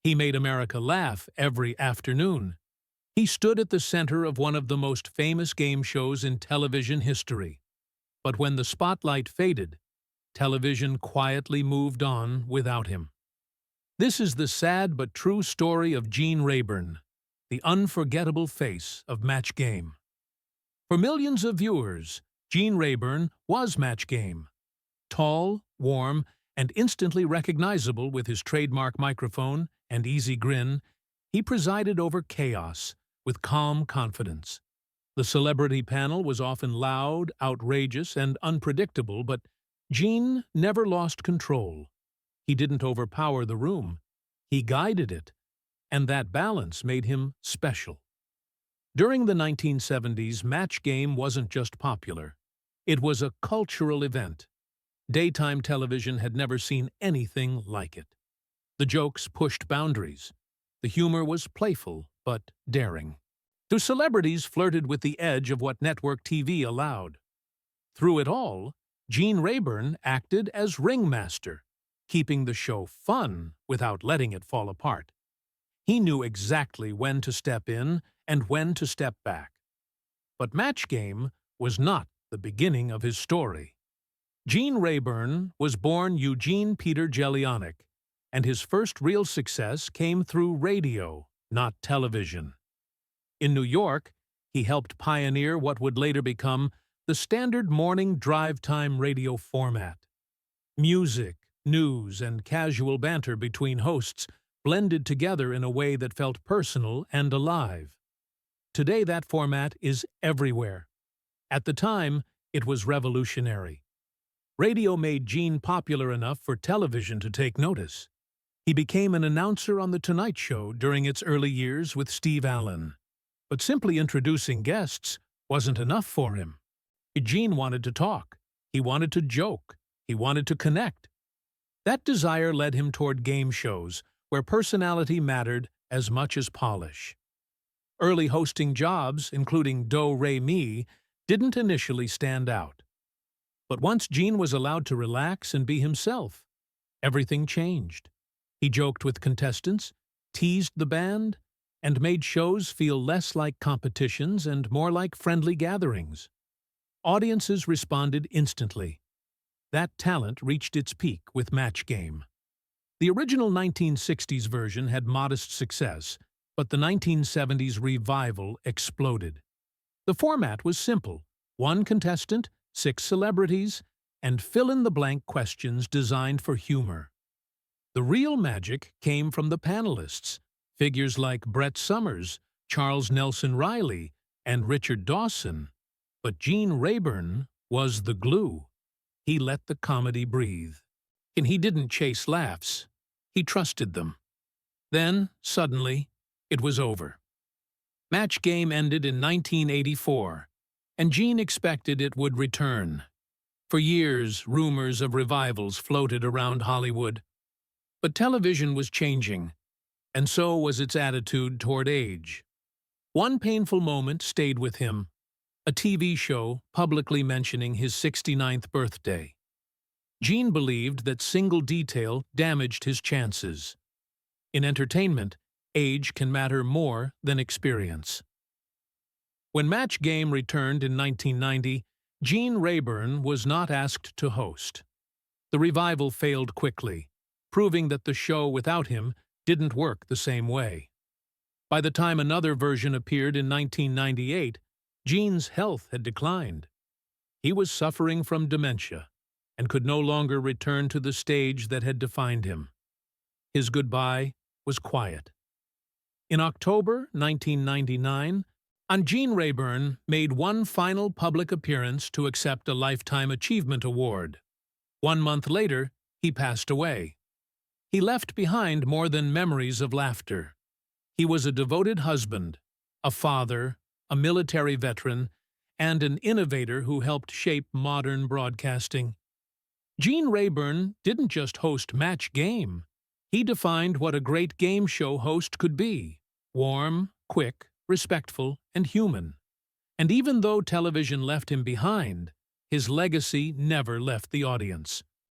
He made America laugh every afternoon. He stood at the center of one of the most famous game shows in television history. But when the spotlight faded, television quietly moved on without him. This is the sad but true story of Gene Rayburn, the unforgettable face of Match Game. For millions of viewers, Gene Rayburn was Match Game. Tall, warm, and instantly recognizable with his trademark microphone and easy grin, he presided over chaos with calm confidence. The celebrity panel was often loud, outrageous, and unpredictable, but Gene never lost control. He didn't overpower the room. He guided it, and that balance made him special. During the 1970s, Match Game wasn't just popular. It was a cultural event. Daytime television had never seen anything like it. The jokes pushed boundaries. The humor was playful but daring. The celebrities flirted with the edge of what network TV allowed. Through it all, Gene Rayburn acted as ringmaster, keeping the show fun without letting it fall apart. He knew exactly when to step in and when to step back. But Match Game was not the beginning of his story. Gene Rayburn was born Eugene Peter Jelionic, and his first real success came through radio, not television. In New York, he helped pioneer what would later become the standard morning drive-time radio format. Music, news, and casual banter between hosts blended together in a way that felt personal and alive. Today, that format is everywhere. At the time, it was revolutionary. Radio made Gene popular enough for television to take notice. He became an announcer on The Tonight Show during its early years with Steve Allen. But simply introducing guests wasn't enough for him. Gene wanted to talk. He wanted to joke. He wanted to connect. That desire led him toward game shows, where personality mattered as much as polish. Early hosting jobs, including Do Re Mi, didn't initially stand out. But once Gene was allowed to relax and be himself, everything changed. He joked with contestants, teased the band, and made shows feel less like competitions and more like friendly gatherings. Audiences responded instantly. That talent reached its peak with Match Game. The original 1960s version had modest success, but the 1970s revival exploded. The format was simple: one contestant, 6 celebrities, and fill-in-the-blank questions designed for humor. The real magic came from the panelists, figures like Brett Summers, Charles Nelson Riley, and Richard Dawson. But Gene Rayburn was the glue. He let the comedy breathe. And he didn't chase laughs. He trusted them. Then, suddenly, it was over. Match Game ended in 1984, and Gene expected it would return. For years, rumors of revivals floated around Hollywood. But television was changing, and so was its attitude toward age. One painful moment stayed with him: a TV show publicly mentioning his 69th birthday. Gene believed that single detail damaged his chances. In entertainment, age can matter more than experience. When Match Game returned in 1990, Gene Rayburn was not asked to host. The revival failed quickly, proving that the show without him didn't work the same way. By the time another version appeared in 1998, Gene's health had declined. He was suffering from dementia and could no longer return to the stage that had defined him. His goodbye was quiet. In October 1999, Gene Rayburn made one final public appearance to accept a Lifetime Achievement Award. 1 month later, he passed away. He left behind more than memories of laughter. He was a devoted husband, a father, a military veteran, and an innovator who helped shape modern broadcasting. Gene Rayburn didn't just host Match Game. He defined what a great game show host could be: warm, quick, respectful, and human. And even though television left him behind, his legacy never left the audience.